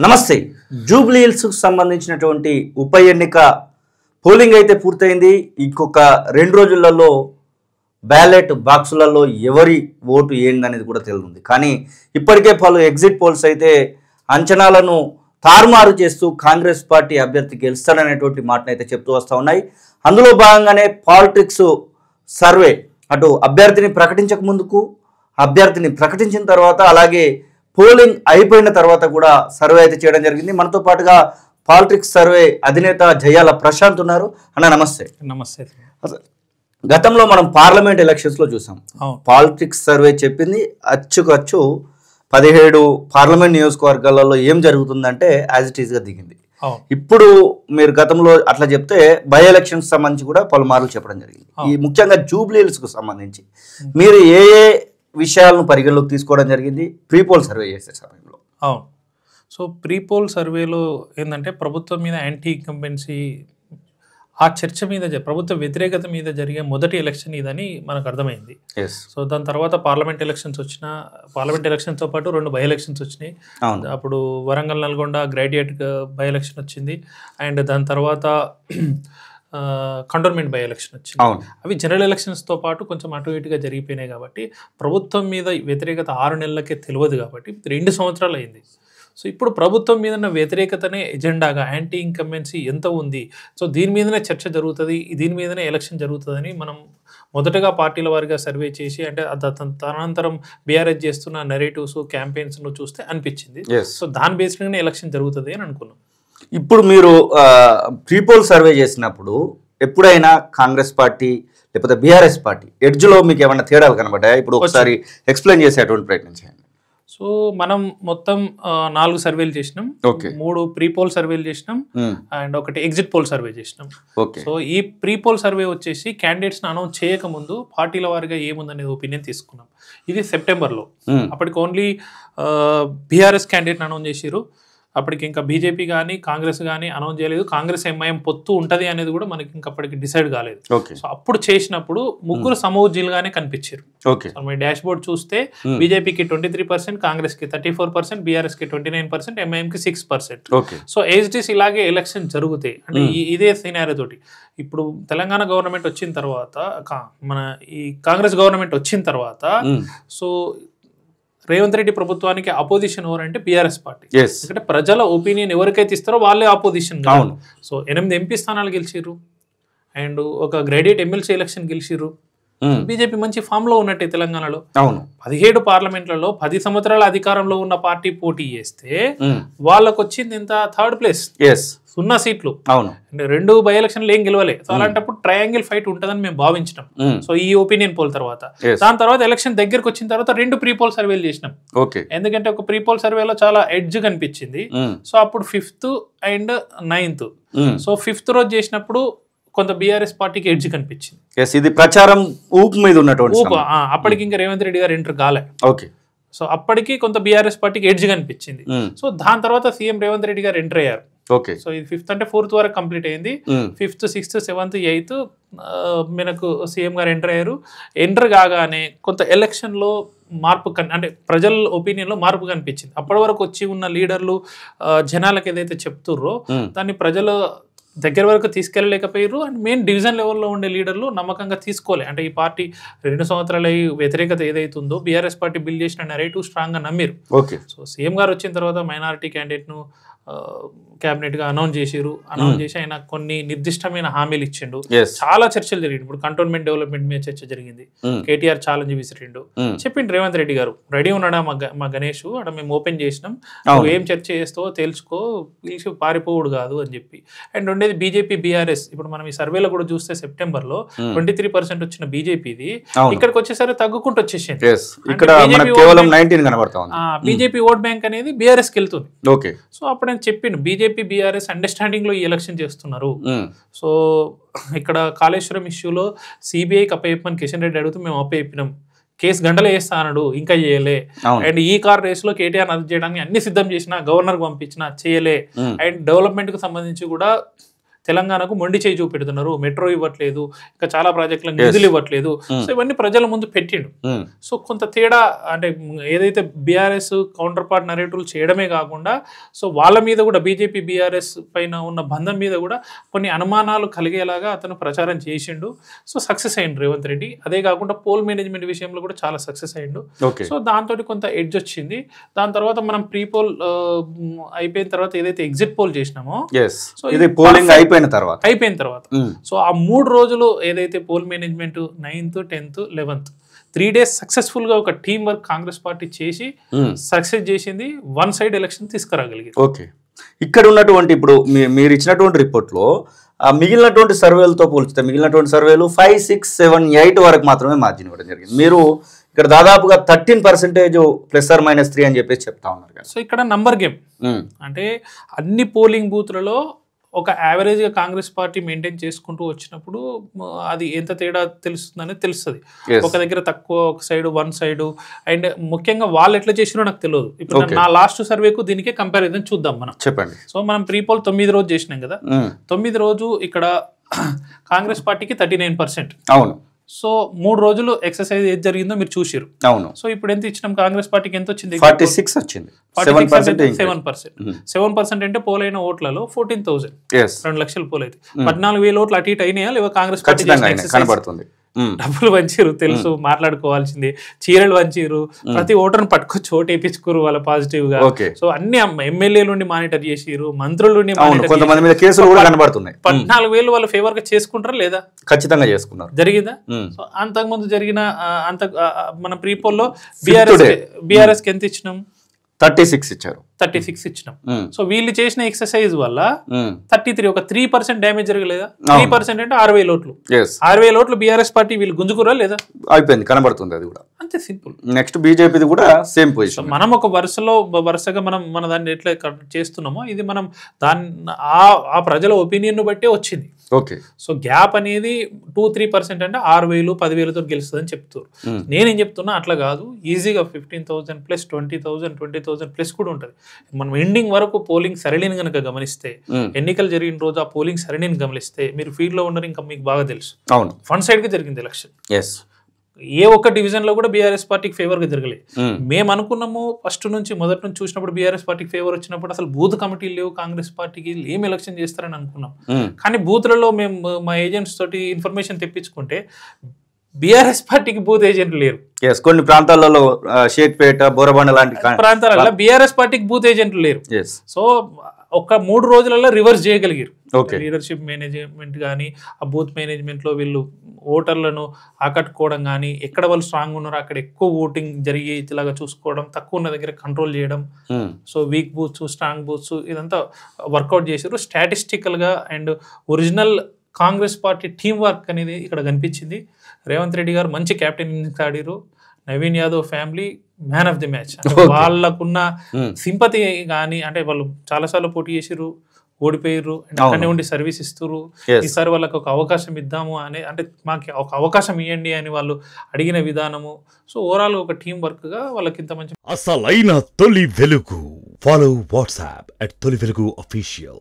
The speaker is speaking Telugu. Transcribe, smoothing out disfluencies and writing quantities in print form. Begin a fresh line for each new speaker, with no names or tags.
నమస్తే. జూబ్లీ హిల్స్కు సంబంధించినటువంటి ఉప ఎన్నిక పోలింగ్ అయితే పూర్తయింది. ఇంకొక 2 రోజులలో బ్యాలెట్ బాక్సులలో ఎవరి ఓటు ఏందనేది కూడా తెలియదు. కానీ ఇప్పటికే పలు ఎగ్జిట్ పోల్స్ అయితే అంచనాలను తారుమారు చేస్తూ కాంగ్రెస్ పార్టీ అభ్యర్థి గెలుస్తాడనేటువంటి మాటను అయితే చెప్తూ వస్తూ ఉన్నాయి. అందులో భాగంగానే పాలిటిక్స్ సర్వే అటు అభ్యర్థిని ప్రకటించక ముందుకు, అభ్యర్థిని ప్రకటించిన తర్వాత, అలాగే పోలింగ్ అయిపోయిన తర్వాత కూడా సర్వే అయితే చేయడం జరిగింది. మనతో పాటుగా పాలిటిక్స్ సర్వే అధినేత జయాల ప్రశాంత్ ఉన్నారు. అన్న నమస్తే.
నమస్తే.
గతంలో మనం పార్లమెంట్ ఎలక్షన్స్లో చూసాం, పాలిటిక్స్ సర్వే చెప్పింది అచ్చుకచ్చు 17 పార్లమెంట్ నియోజకవర్గాలలో ఏం జరుగుతుందంటే యాజ్ ఇట్ ఈస్గా దిగింది. ఇప్పుడు మీరు గతంలో అట్లా చెప్తే బై ఎలక్షన్స్ సంబంధించి కూడా పలుమార్లు చెప్పడం జరిగింది. ఈ ముఖ్యంగా జూబ్లీ హిల్స్కు సంబంధించి మీరు ఏ విషయాలను పరిగణలోకి తీసుకోవడం జరిగింది ప్రీపోల్ సర్వే చేసే సమయంలో?
అవును. సో ప్రీపోల్ సర్వేలో ఏంటంటే ప్రభుత్వం మీద యాంటీ ఇన్కంబెన్సీ ఆ చర్చ మీద ప్రభుత్వ వ్యతిరేకత మీద జరిగే మొదటి ఎలక్షన్ ఇదని మనకు అర్థమైంది. సో దాని తర్వాత పార్లమెంట్ ఎలక్షన్స్ వచ్చిన, పార్లమెంట్ ఎలక్షన్స్తో పాటు 2 బై ఎలక్షన్స్ వచ్చినాయి. అప్పుడు Warangal Nalgonda graduate by election వచ్చింది, అండ్ దాని తర్వాత కంటోన్మెంట్ బై ఎలక్షన్ వచ్చింది. అవి జనరల్ ఎలక్షన్స్తో పాటు కొంచెం అటు ఇటుగా జరిగిపోయినాయి. కాబట్టి ప్రభుత్వం మీద వ్యతిరేకత 6 నెలలకే తెలియదు. కాబట్టి 2 సంవత్సరాలు అయింది. సో ఇప్పుడు ప్రభుత్వం మీద ఉన్న వ్యతిరేకతనే ఎజెండాగా యాంటీ ఇన్కంబెన్సీ ఎంత ఉంది, సో దీని మీదనే చర్చ జరుగుతుంది, దీని మీదనే ఎలక్షన్ జరుగుతుందని మనం మొదటగా పార్టీల వారిగా సర్వే చేసి, అంటే తదనంతరం బీఆర్ఎస్ చేస్తున్న నెరేటివ్స్ క్యాంపెయిన్స్ను చూస్తే అనిపించింది. సో దాని బేస్డ్గానే ఎలక్షన్ జరుగుతుంది అని అనుకున్నాం.
ఇప్పుడు మీరు ప్రీపోల్ సర్వే చేసినప్పుడు ఎప్పుడైనా కాంగ్రెస్ పార్టీ లేకపోతే బీఆర్ఎస్ పార్టీ ఎడ్జ్లో మీకు ఏమైనా తేడాలు కనబడ్డాయా? ఇప్పుడు ఒకసారి ఎక్స్ప్లెయిన్ చేసేటువంటి ప్రయత్నం చేయండి.
సో మనం మొత్తం 4 సర్వేలు చేసినాం. 3 ప్రీపోల్ సర్వేలు చేసినాం అండ్ 1 ఎగ్జిట్ పోల్ సర్వే చేసినాం. సో ఈ ప్రీపోల్ సర్వే వచ్చేసి క్యాండిడేట్స్ని అనౌన్స్ చేయకముందు పార్టీల వారిగా ఏముందనేది ఒపీనియన్ తీసుకున్నాం. ఇది సెప్టెంబర్లో. అప్పటికి ఓన్లీ బీఆర్ఎస్ క్యాండిడేట్ని అనౌన్స్ చేసిరు. అప్పటికి ఇంకా బీజేపీ కానీ కాంగ్రెస్ కానీ అనౌన్స్ చేయలేదు. కాంగ్రెస్ ఎంఐఎం పొత్తు ఉంటుంది అనేది కూడా మనకి ఇంకా అప్పటికి డిసైడ్ కాలేదు. సో అప్పుడు చేసినప్పుడు ముగ్గురు సమూజీలుగానే కనిపించారు. మీ డాష్ బోర్డ్ చూస్తే బీజేపీకి 23%, కాంగ్రెస్కి 34%, బీఆర్ఎస్కి 29%, ఎంఐఎంకి 6%. సో ఏజ్టీస్ ఇలాగే ఎలక్షన్ జరుగుతాయి. అంటే ఇదే సినారియో తోటి ఇప్పుడు తెలంగాణ గవర్నమెంట్ వచ్చిన తర్వాత, మన ఈ కాంగ్రెస్ గవర్నమెంట్ వచ్చిన తర్వాత, సో రేవంత్ రెడ్డి ప్రభుత్వానికి అపోజిషన్ ఎవరంటే బీఆర్ఎస్ పార్టీ. ఎందుకంటే ప్రజల ఒపీనియన్ ఎవరికైతే ఇస్తారో వాళ్ళే అపోజిషన్. సో 8 ఎంపీ స్థానాలు గెలిచిర్రు అండ్ ఒక గ్రాడ్యుయేట్ ఎమ్మెల్సీ ఎలక్షన్ గెలిచిర్రు. బీజేపీ మంచి ఫామ్ లో ఉన్నట్టే తెలంగాణలో. 17 పార్లమెంట్లలో 10 సంవత్సరాల అధికారంలో ఉన్న పార్టీ పోటీ చేస్తే వాళ్ళకు వచ్చింది ఎంత? 3rd ప్లేస్, 0 సీట్లు. 2 బై ఎలక్షన్లు ఏం గెలవలే. సో అలాంటప్పుడు ట్రయాంగిల్ ఫైట్ ఉంటుందని మేము భావించినాం. సో ఈ ఒపీనియన్ పోల్ తర్వాత, దాని తర్వాత ఎలక్షన్ దగ్గరకు వచ్చిన తర్వాత 2 ప్రీపోల్ సర్వేలు చేసినాం. ఎందుకంటే ఒక ప్రీపోల్ సర్వేలో చాలా ఎడ్జ్ కనిపించింది. సో అప్పుడు 5th and 9th. So 5th రోజు చేసినప్పుడు కొంత బీఆర్ఎస్ పార్టీకి ఎడ్జ్ కనిపించింది.
ఇది ప్రచారం ఊపు మీద ఉన్నటువంటి
ఊపు. అప్పటికి ఇంకా రేవంత్ రెడ్డి గారు ఎంటర్ కాలే. సో అప్పటికి కొంత బీఆర్ఎస్ పార్టీకి ఎడ్జ్ కనిపించింది. సో దాని తర్వాత సీఎం రేవంత్ రెడ్డి గారు ఎంటర్ అయ్యారు. సో ఇది 5th అంటే 4th వరకు కంప్లీట్ అయింది. 5th, 6th, 7th, 8th మనకు సీఎం గారు ఎంటర్ అయ్యారు. ఎంటర్ కాగానే కొంత ఎలక్షన్లో మార్పు అంటే ప్రజల ఒపీనియన్లో మార్పు కనిపించింది. అప్పటి వరకు వచ్చి ఉన్న లీడర్లు జనాలకు ఏదైతే చెప్తుర్రో దాన్ని ప్రజలు దగ్గర వరకు తీసుకెళ్ళలేకపోయారు. అండ్ మెయిన్ డివిజన్ లెవెల్లో ఉండే లీడర్లు నమ్మకంగా తీసుకోలే. అంటే ఈ పార్టీ 2 సంవత్సరాలు వ్యతిరేకత ఏదైతుందో బీఆర్ఎస్ పార్టీ బిల్డ్ చేసిన నెరేటివ్ స్ట్రాంగ్గా నమ్మిరు. సో సీఎం గారు వచ్చిన తర్వాత మైనారిటీ క్యాండిడేట్ను క్యాబినెట్గా అనౌన్స్ చేసిరు. అనౌన్స్ చేసి ఆయన కొన్ని నిర్దిష్టమైన హామీలు ఇచ్చిండు. చాలా చర్చలు జరిగింది. ఇప్పుడు కంటోన్మెంట్ డెవలప్మెంట్ మీద చర్చ జరిగింది. కేటీఆర్ ఛాలెంజ్ విసిరిండు. చెప్పిండు రేవంత్ రెడ్డి గారు, రెడీ ఉన్నాడా మా గణేష్, అక్కడ మేము ఓపెన్ చేసినాం, నువ్వు ఏం చర్చ చేస్తావో తెలుసుకో, పిలిచి పారిపోవుడు కాదు అని చెప్పి. అండ్ ఉండేది బీజేపీ బీఆర్ఎస్. ఇప్పుడు మనం ఈ సర్వేలో కూడా చూస్తే సెప్టెంబర్లో 23% వచ్చిన బీజేపీది ఇక్కడికి వచ్చేసరికి తగ్గుకుంటూ వచ్చేసింది. బీజేపీ ఓట్ బ్యాంక్ అనేది బీఆర్ఎస్ కి వెళ్తుంది. సో అప్పుడు నేను చెప్పిండు, బీజేపీ బీఆర్ఎస్ అండర్స్టాండింగ్ లో ఈ ఎలక్షన్ చేస్తున్నారు. సో ఇక్కడ కాళేశ్వరం ఇష్యూలో సిబిఐకి అప్పయ్యప్పని కిషన్ రెడ్డి అడుగుతూ మేము అప్పయ్యప్పినాం. కేసు గంటలు వేస్తా అన్నాడు, ఇంకా చేయలే. అండ్ ఈ కార్ రేస్ లో కేటీఆర్ అరెస్ట్ చేయడానికి అన్ని సిద్ధం చేసిన, గవర్నర్ పంపించిన చేయలే. అండ్ డెవలప్మెంట్ కు సంబంధించి కూడా తెలంగాణకు మొండి చేయి చూపెడుతున్నారు, మెట్రో ఇవ్వట్లేదు, ఇంకా చాలా ప్రాజెక్టులకు నిధులు ఇవ్వట్లేదు. సో ఇవన్నీ ప్రజల ముందు పెట్టిండు. సో కొంత తేడా అంటే ఏదైతే బీఆర్ఎస్ కౌంటర్ పార్ట్ నరేటివ్లు చేయడమే కాకుండా సో వాళ్ళ మీద కూడా బీజేపీ బీఆర్ఎస్ పైన ఉన్న బంధం మీద కూడా కొన్ని అనుమానాలు కలిగేలాగా అతను ప్రచారం చేసిండు. సో సక్సెస్ అయ్యిండు రేవంత్ రెడ్డి. అదే కాకుండా పోల్ మేనేజ్మెంట్ విషయంలో కూడా చాలా సక్సెస్ అయ్యిండు. సో దాంతో కొంత ఎడ్జ్ వచ్చింది. దాని తర్వాత మనం ప్రీ పోల్ అయిపోయిన తర్వాత ఏదైతే ఎగ్జిట్ పోల్ చేసినామో
సో ఇది పోలింగ్ అయిపోయిన తర్వాత
సో ఆ 3 రోజులు ఏదైతే poll management 9th, 10th, 11th 3 days successful గా ఒక టీం వర్క్ కాంగ్రెస్ పార్టీ చేసి సక్సెస్ చేసింది. వన్ సైడ్ ఎలక్షన్ తీసుకురాగలిగింది.
ఓకే, ఇక్కడ ఉన్నటువంటి ఇప్పుడు మీరు ఇచ్చినటువంటి రిపోర్ట్లో మిగిలినటువంటి సర్వేలతో పోల్చితే మిగిలినటువంటి సర్వేలు 5, 6, 7, 8 వరకు మాత్రమే మార్జిన్ ఇవ్వడం జరిగింది. మీరు ఇక్కడ దాదాపుగా 13% +-3 అని చెప్పేసి చెప్తా ఉన్నారు.
సో ఇక్కడ నంబర్ గేమ్ అంటే అన్ని పోలింగ్ బూత్లలో ఒక యావరేజ్గా కాంగ్రెస్ పార్టీ మెయింటైన్ చేసుకుంటూ వచ్చినప్పుడు అది ఎంత తేడా తెలుస్తుందనేది తెలుస్తుంది. ఒక దగ్గర తక్కువ, ఒక సైడ్, వన్ సైడ్. అండ్ ముఖ్యంగా వాళ్ళు ఎట్లా చేసినో నాకు తెలియదు. ఇప్పుడు నా లాస్ట్ సర్వేకు దీనికే కంపారిజన్ చూద్దాం మనం.
చెప్పండి.
సో మనం ప్రీపోల్ 9 రోజు చేసినాం కదా. 9 రోజు ఇక్కడ కాంగ్రెస్ పార్టీకి 39%.
అవును.
సో 3 రోజులు ఎక్సర్సైజ్ ఏది జరిగిందో మీరు చూసారు.
అవును.
సో ఇప్పుడు ఎంత ఇచ్చినాం కాంగ్రెస్ పార్టీకి? ఎంత వచ్చింది?
46 వచ్చింది.
7% అంటే పోలైన ఓట్లలో 14,000, 2 లక్షలు పోలైతే 14,000 ఓట్లు అటు ఇటు అయినాయా లేవా? కాంగ్రెస్ పార్టీ
కనబడుతుంది.
డబ్బులు వంచిరు తెలుసు, మాట్లాడుకోవాల్సింది. చీరలు వంచిరు, ప్రతి ఓటర్ని పట్టుకొచ్చి ఓటు వేయించుకోరు వాళ్ళ పాజిటివ్ గా. సో అన్ని ఎమ్మెల్యేలు నుండి మానిటర్ చేసిరు, మంత్రులు 14,000 వాళ్ళ ఫేవర్ గా చేసుకుంటారా లేదా?
ఖచ్చితంగా చేసుకున్నారు.
జరిగిందా? సో అంతకుముందు జరిగిన మన ప్రీపోల్లో బీఆర్ఎస్ కి ఎంత ఇచ్చినాం?
36 ఇచ్చారు.
36 ఇచ్చినాం. సో వీళ్ళు చేసిన ఎక్సర్సైజ్ వల్ల 33, ఒక 3% డ్యామేజ్ జరగలేదా? 3% అంటే 6,000 ఓట్లు. 6,000 ఓట్లు బీఆర్ఎస్ పార్టీ వీళ్ళు గుంజుకురా లేదా?
అయిపోయింది, కనబడుతుంది. అది కూడా అంతే
సింపుల్.
నెక్స్ట్ బీజేపీది కూడా సేమ్ పొజిషన్.
మనం ఒక వరుసగా మన దాన్ని ఎట్లా చేస్తున్నామో ఇది మనం దాన్ని ఆ ప్రజల ఒపీనియన్ బట్టే వచ్చింది.
ఓకే.
సో గ్యాప్ అనేది 2-3% అంటే 6,000, 10,000తో గెలుస్తుందని చెప్తారు. నేనేం చెప్తున్నా అట్లా కాదు. ఈజీగా 15,000 + 20,000, 20,000 కూడా ఉంటుంది. మనం ఎండింగ్ వరకు పోలింగ్ సరళిని కనుక గమనిస్తే, ఎన్నికలు జరిగిన రోజు ఆ పోలింగ్ సరళిని గమనిస్తే మీరు ఫీల్డ్ లో ఉన్నారు, ఇంకా మీకు బాగా తెలుసు.
అవును,
వన్ సైడ్ గా జరిగింది ఎలక్షన్. ఏ ఒక్క డివిజన్ లో కూడా బీఆర్ఎస్ పార్టీకి ఫేవర్ గా జరగలేదు. మేము అనుకున్నాము మొదటి నుంచి చూసినప్పుడు బీఆర్ఎస్ పార్టీకి ఫేవర్ వచ్చినప్పుడు అసలు బూత్ కమిటీలు లేవు, కాంగ్రెస్ పార్టీకి ఏం ఎలక్షన్ చేస్తారని అనుకున్నాం. కానీ బూత్లలో మేము మా ఏజెంట్స్ తోటి ఇన్ఫర్మేషన్ తెప్పించుకుంటే బీఆర్ఎస్ పార్టీకి బూత్ ఏజెంట్లు లేరు.
కొన్ని ప్రాంతాలలో షేక్పేట, బోరబండ లాంటి
ప్రాంతాలలో బీఆర్ఎస్ పార్టీకి బూత్ ఏజెంట్లు లేరు. సో ఒక 3 రోజులలో రివర్స్ చేయగలిగారు. లీడర్షిప్ మేనేజ్మెంట్ కానీ ఆ బూత్ మేనేజ్మెంట్ లో వీళ్ళు ఓటర్లను ఆకట్టుకోవడం కానీ, ఎక్కడ వాళ్ళు స్ట్రాంగ్ ఉన్నారో అక్కడ ఎక్కువ ఓటింగ్ జరిగి ఇలాగా చూసుకోవడం, తక్కువ ఉన్న దగ్గర కంట్రోల్ చేయడం. So weak booths, strong booths ఇదంతా వర్కౌట్ చేశారు స్టాటిస్టికల్ గా. And original Congress party team work అనేది ఇక్కడ కనిపించింది. రేవంత్ రెడ్డి గారు మంచి కెప్టెన్ ఆడిరు. Naveen Yadav family man of the match. వాళ్ళకున్న సింపతి కానీ, అంటే వాళ్ళు చాలాసార్లు పోటీ చేసిర్రు, ఓడిపోయారు, అక్కడనే ఉండి సర్వీస్ ఇస్తారు. ఈసారి వాళ్ళకి ఒక అవకాశం ఇద్దాము అంటే మాకు ఒక అవకాశం ఇవ్వండి అని వాళ్ళు అడిగిన విధానము. సో ఓవరాల్ ఒక టీం వర్క్ గా వాళ్ళకి ఇంత మంచి
అసలైన తొలి వెలుగు. ఫాలో వాట్సాప్ @తొలి వెలుగు official.